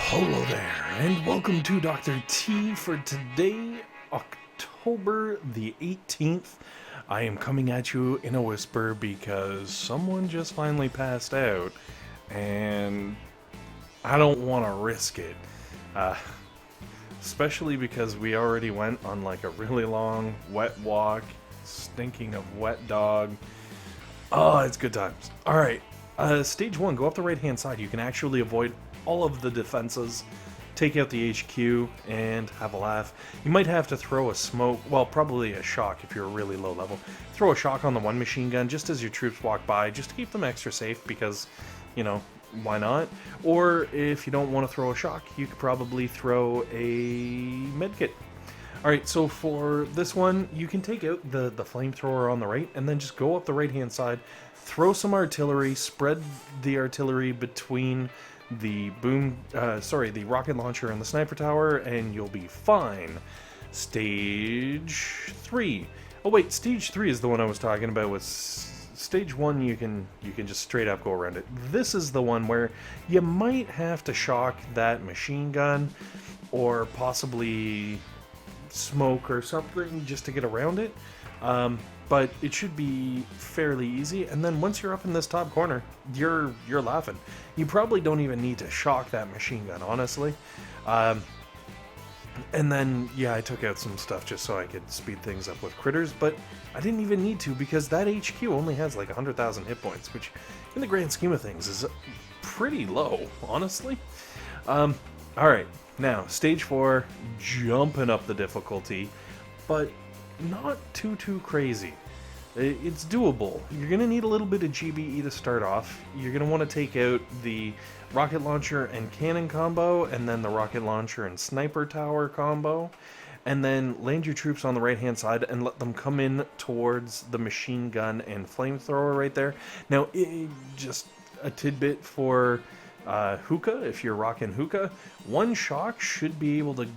Hello there, and welcome to Dr. T for today, October the 18th. I am coming at you in a whisper because someone just finally passed out, and I don't want to risk it. Especially because we already went on like a really long, wet walk, stinking of wet dog. Oh, it's good times. Alright, stage 1, go up the right-hand side. You can actually avoid all of the defenses, take out the HQ, and have a laugh. You might have to throw a smoke, well, probably a shock if you're really low level. Throw a shock on the one machine gun just as your troops walk by, just to keep them extra safe because, you know, why not? Or if you don't want to throw a shock, you could probably throw a medkit. Alright, so for this one, you can take out the flamethrower on the right, and then just go up the right-hand side, throw some artillery, spread the artillery between the the rocket launcher and the sniper tower, and you'll be fine. Stage 3. Oh wait, stage 3 is the one I was talking about. With stage 1, you can just straight up go around it. This is the one where you might have to shock that machine gun, or possibly smoke or something just to get around it. But it should be fairly easy, and then once you're up in this top corner, you're laughing. You probably don't even need to shock that machine gun, honestly. And then, yeah, I took out some stuff just so I could speed things up with critters, but I didn't even need to because that HQ only has like 100,000 hit points, which in the grand scheme of things is pretty low, honestly. Alright, now, stage 4, jumping up the difficulty, but not too crazy. It's doable. You're going to need a little bit of GBE to start off. You're going to want to take out the rocket launcher and cannon combo, and then the rocket launcher and sniper tower combo, and then land your troops on the right hand side and let them come in towards the machine gun and flamethrower right there. Now, just a tidbit for hookah, if you're rocking hookah, one shock should be able to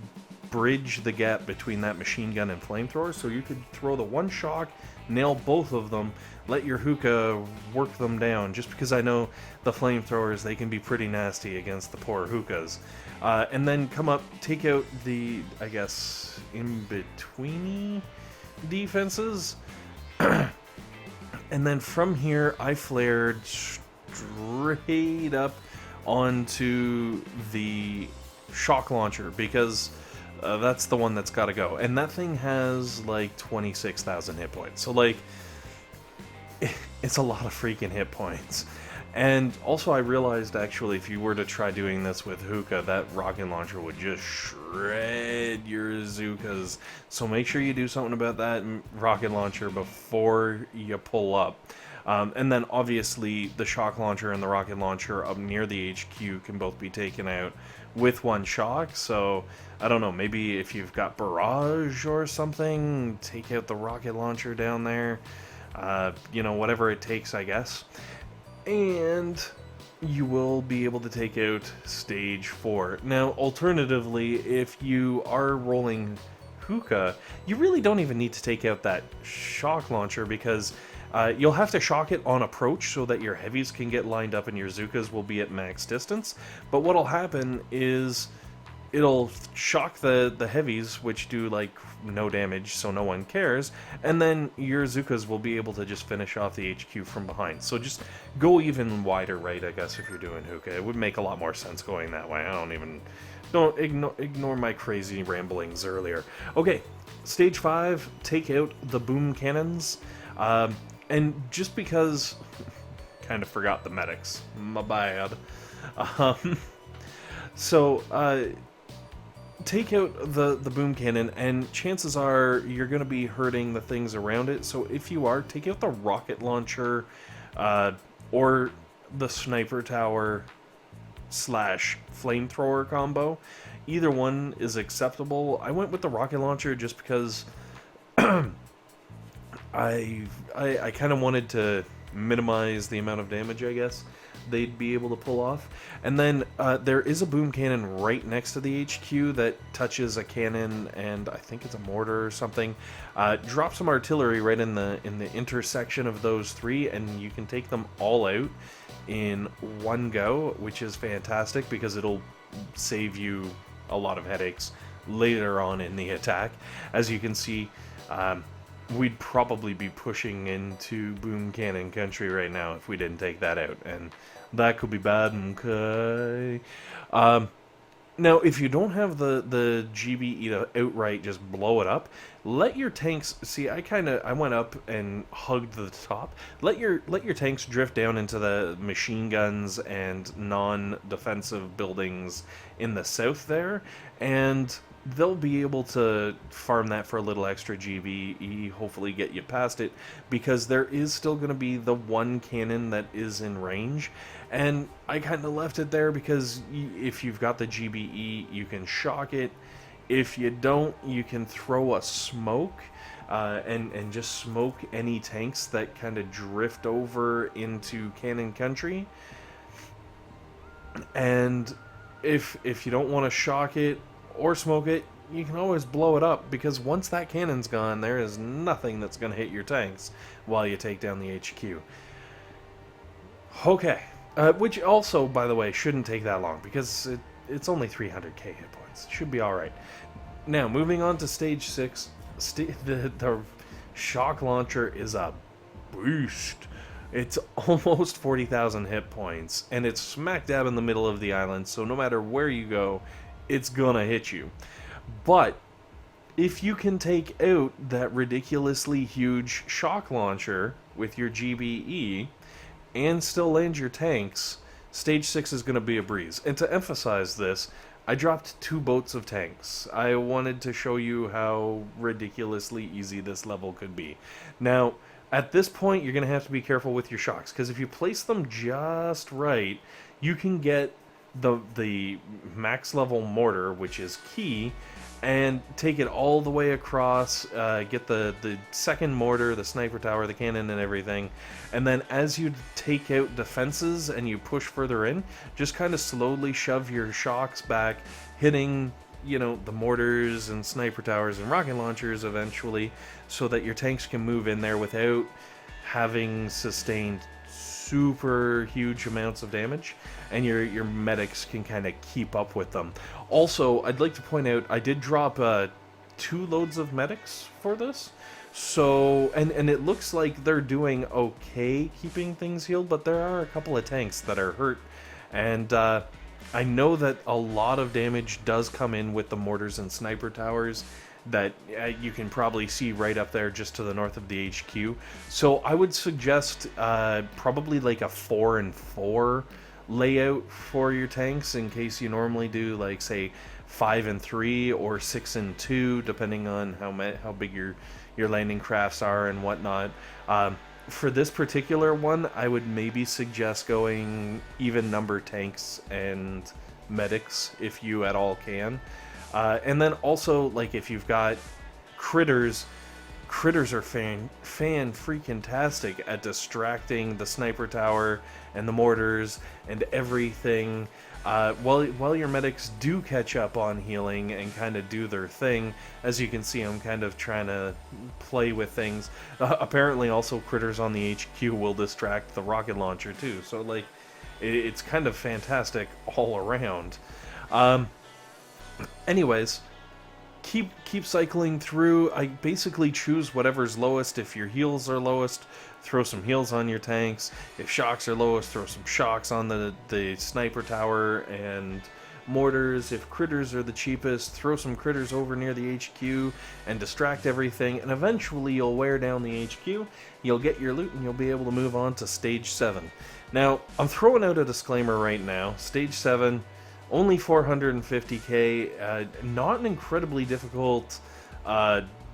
bridge the gap between that machine gun and flamethrower, so you could throw the one shock, nail both of them, let your hookah work them down, just because I know the flamethrowers, they can be pretty nasty against the poor hookahs. And then come up, take out the, I guess, in-betweeny defenses, and then from here I flared straight up onto the shock launcher, because that's the one that's got to go. And that thing has like 26,000 hit points. So like, it's a lot of freaking hit points. And also I realized actually if you were to try doing this with hookah, that rocket launcher would just shred your Zookas. So make sure you do something about that rocket launcher before you pull up. And then obviously the shock launcher and the rocket launcher up near the HQ can both be taken out with one shock. So I don't know, maybe if you've got Barrage or something, take out the rocket launcher down there. You know, whatever it takes, I guess. And you will be able to take out stage 4. Now, alternatively, if you are rolling hookah, you really don't even need to take out that shock launcher, because you'll have to shock it on approach so that your heavies can get lined up and your Zookas will be at max distance. But what'll happen is it'll shock the heavies, which do like no damage, so no one cares, and then your Zookas will be able to just finish off the HQ from behind. So just go even wider right, I guess, if you're doing hookah. It would make a lot more sense going that way. Don't ignore my crazy ramblings earlier. Okay, stage 5, take out the boom cannons. And just because, kind of forgot the medics, my bad. Take out the boom cannon, and chances are you're going to be hurting the things around it. So if you are, take out the rocket launcher, or the sniper tower / flamethrower combo. Either one is acceptable. I went with the rocket launcher just because I kind of wanted to minimize the amount of damage, I guess, they'd be able to pull off. And then there is a boom cannon right next to the HQ that touches a cannon and I think it's a mortar or something. Drop some artillery right in the intersection of those three, and you can take them all out in one go, which is fantastic because it'll save you a lot of headaches later on in the attack. As you can see, we'd probably be pushing into boom cannon country right now if we didn't take that out, and that could be bad. Okay. Now, if you don't have the GBE to outright just blow it up, let your tanks... See, I went up and hugged the top. Let your tanks drift down into the machine guns and non-defensive buildings in the south there, and they'll be able to farm that for a little extra GBE, hopefully get you past it, because there is still going to be the one cannon that is in range, and I kind of left it there because if you've got the GBE, you can shock it. If you don't, you can throw a smoke, and just smoke any tanks that kind of drift over into cannon country. And if you don't want to shock it or smoke it, you can always blow it up, because once that cannon's gone, there is nothing that's going to hit your tanks while you take down the HQ. Okay, which also, by the way, shouldn't take that long, because it's only 300k hit points. It should be alright. Now, moving on to Stage 6, the shock launcher is a beast. It's almost 40,000 hit points, and it's smack dab in the middle of the island, so no matter where you go, it's gonna hit you. But if you can take out that ridiculously huge shock launcher with your GBE and still land your tanks, Stage 6 is gonna be a breeze. And to emphasize this, I dropped 2 boats of tanks. I wanted to show you how ridiculously easy this level could be. Now, at this point, you're gonna have to be careful with your shocks, because if you place them just right, you can get the max level mortar, which is key, and take it all the way across, get the second mortar, the sniper tower, the cannon, and everything, and then as you take out defenses and you push further in, just kind of slowly shove your shocks back, hitting, you know, the mortars and sniper towers and rocket launchers eventually, so that your tanks can move in there without having sustained super huge amounts of damage, and your medics can kind of keep up with them. Also, I'd like to point out, I did drop 2 loads of medics for this, so and it looks like they're doing okay keeping things healed, but there are a couple of tanks that are hurt, and I know that a lot of damage does come in with the mortars and sniper towers that you can probably see right up there just to the north of the HQ. So I would suggest probably like a 4 and 4 layout for your tanks, in case you normally do like say 5 and 3 or 6 and 2, depending on how big your landing crafts are and whatnot. For this particular one, I would maybe suggest going even number tanks and medics if you at all can. And then also, like, if you've got critters are fan-freaking-tastic at distracting the sniper tower and the mortars and everything. While your medics do catch up on healing and kind of do their thing, as you can see, I'm kind of trying to play with things. Apparently, also, critters on the HQ will distract the rocket launcher, too. So, like, it's kind of fantastic all around. Anyways, keep cycling through. I basically choose whatever's lowest. If your heals are lowest, throw some heals on your tanks. If shocks are lowest, throw some shocks on the sniper tower and mortars. If critters are the cheapest, throw some critters over near the HQ and distract everything, and eventually you'll wear down the HQ, you'll get your loot, and you'll be able to move on to Stage 7. Now, I'm throwing out a disclaimer right now. Stage 7... only 450k, not an incredibly difficult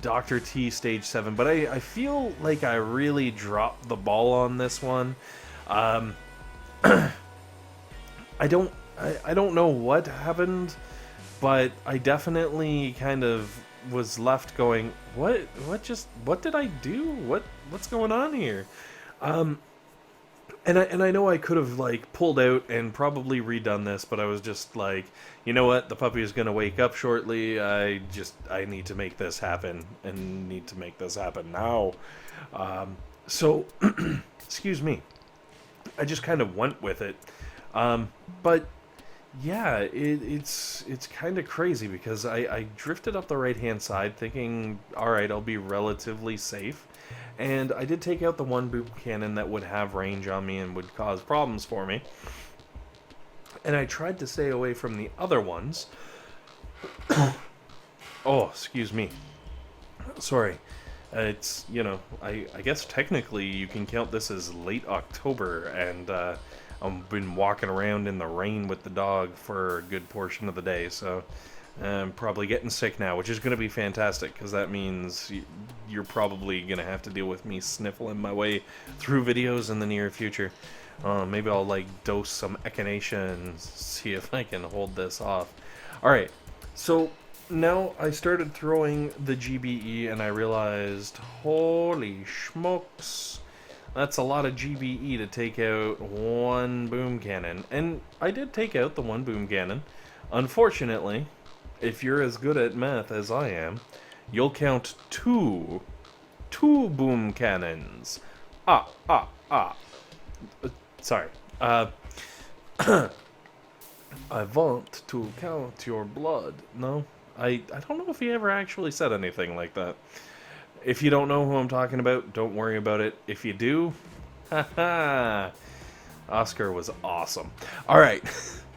Dr. T Stage 7, but I feel like I really dropped the ball on this one. I don't know what happened, but I definitely kind of was left going, what did I do? What's going on here? And I know I could have, like, pulled out and probably redone this, but I was just like, you know what, the puppy is going to wake up shortly, I need to make this happen, and need to make this happen now. So, excuse me, I just kind of went with it. But Yeah, it's kind of crazy because I drifted up the right hand side thinking, all right, I'll be relatively safe, and I did take out the one boom cannon that would have range on me and would cause problems for me, and I tried to stay away from the other ones. Oh, excuse me. Sorry. It's, I guess technically you can count this as late October, and I've been walking around in the rain with the dog for a good portion of the day, so I'm probably getting sick now, which is going to be fantastic, because that means you're probably going to have to deal with me sniffling my way through videos in the near future. Maybe I'll, dose some echinacea and see if I can hold this off. Alright, so now I started throwing the GBE and I realized, holy schmokes, that's a lot of GBE to take out one boom cannon. And I did take out the one boom cannon. Unfortunately, if you're as good at math as I am, you'll count two boom cannons. Sorry. I want to count your blood. No? I don't know if he ever actually said anything like that. If you don't know who I'm talking about, don't worry about it. If you do, haha, Oscar was awesome. Alright,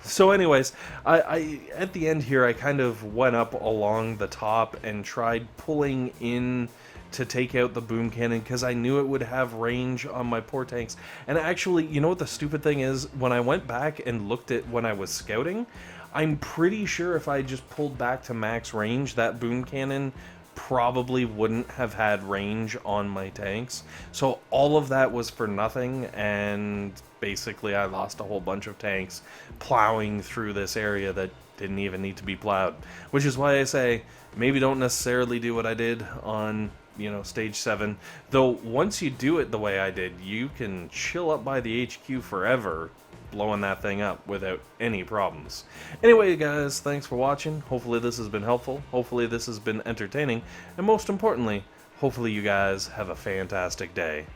so anyways, I at the end here, I kind of went up along the top and tried pulling in to take out the boom cannon because I knew it would have range on my poor tanks. And actually, you know what the stupid thing is? When I went back and looked at when I was scouting, I'm pretty sure if I just pulled back to max range, that boom cannon probably wouldn't have had range on my tanks. So all of that was for nothing, and basically I lost a whole bunch of tanks plowing through this area that didn't even need to be plowed. Which is why I say, maybe don't necessarily do what I did on, stage 7. Though once you do it the way I did, you can chill up by the HQ forever, blowing that thing up without any problems. Anyway, guys, thanks for watching. Hopefully this has been helpful. Hopefully this has been entertaining. And most importantly, hopefully you guys have a fantastic day.